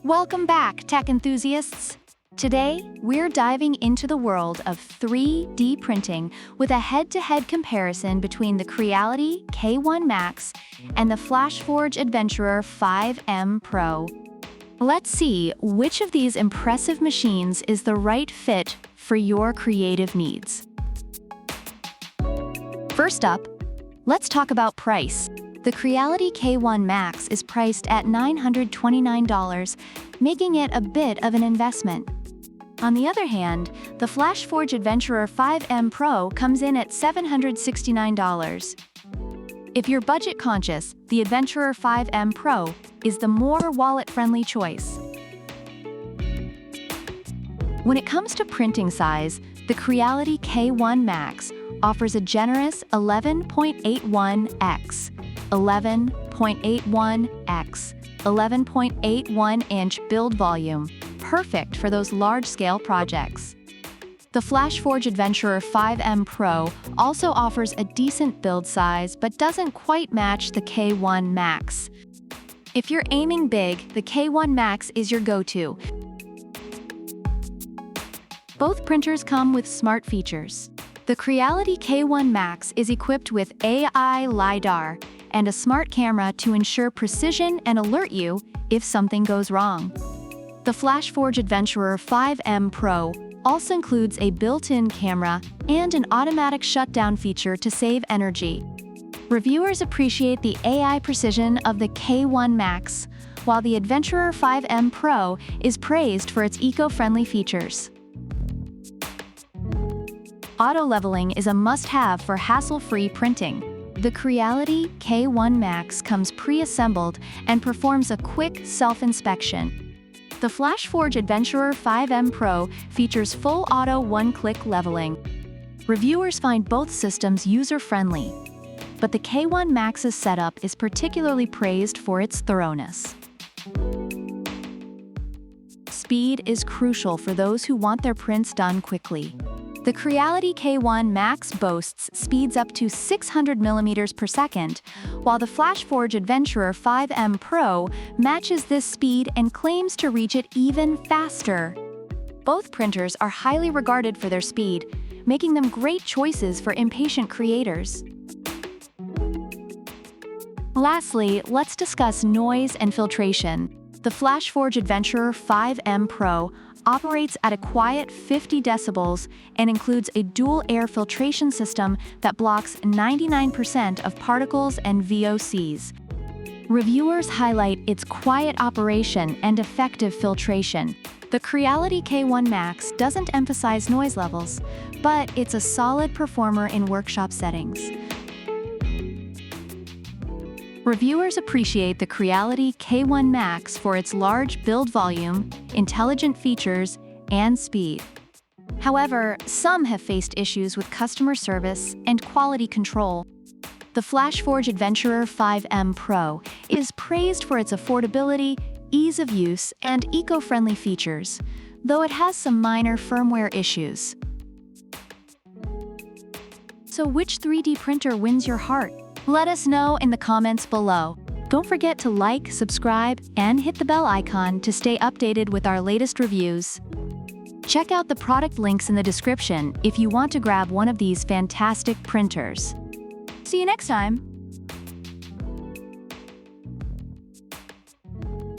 Welcome back, tech enthusiasts! Today, we're diving into the world of 3D printing with a head-to-head comparison between the Creality K1 Max and the FLASHFORGE Adventurer 5M Pro. Let's see which of these impressive machines is the right fit for your creative needs. First up, let's talk about price. The Creality K1 Max is priced at $929, making it a bit of an investment. On the other hand, the FLASHFORGE Adventurer 5M Pro comes in at $769. If you're budget conscious, the Adventurer 5M Pro is the more wallet-friendly choice. When it comes to printing size, the Creality K1 Max offers a generous 11.81x, 11.81x, 11.81-inch build volume, perfect for those large-scale projects. The FLASHFORGE Adventurer 5M Pro also offers a decent build size but doesn't quite match the K1 Max. If you're aiming big, the K1 Max is your go-to. Both printers come with smart features. The Creality K1 Max is equipped with AI Lidar and a smart camera to ensure precision and alert you if something goes wrong. The FLASHFORGE Adventurer 5M Pro also includes a built-in camera and an automatic shutdown feature to save energy. Reviewers appreciate the AI precision of the K1 Max, while the Adventurer 5M Pro is praised for its eco-friendly features. Auto-leveling is a must-have for hassle-free printing. The Creality K1 Max comes pre-assembled and performs a quick self-inspection. The FLASHFORGE Adventurer 5M Pro features full auto one-click leveling. Reviewers find both systems user-friendly, but the K1 Max's setup is particularly praised for its thoroughness. Speed is crucial for those who want their prints done quickly. The Creality K1 Max boasts speeds up to 600 millimeters per second, while the FLASHFORGE Adventurer 5M Pro matches this speed and claims to reach it even faster. Both printers are highly regarded for their speed, making them great choices for impatient creators. Lastly, let's discuss noise and filtration. The FLASHFORGE Adventurer 5M Pro operates at a quiet 50 decibels and includes a dual air filtration system that blocks 99% of particles and VOCs. Reviewers highlight its quiet operation and effective filtration. The Creality K1 Max doesn't emphasize noise levels, but it's a solid performer in workshop settings. Reviewers appreciate the Creality K1 Max for its large build volume, intelligent features, and speed. However, some have faced issues with customer service and quality control. The FLASHFORGE Adventurer 5M Pro is praised for its affordability, ease of use, and eco-friendly features, though it has some minor firmware issues. So which 3D printer wins your heart? Let us know in the comments below. Don't forget to like, subscribe, and hit the bell icon to stay updated with our latest reviews. Check out the product links in the description if you want to grab one of these fantastic printers. See you next time!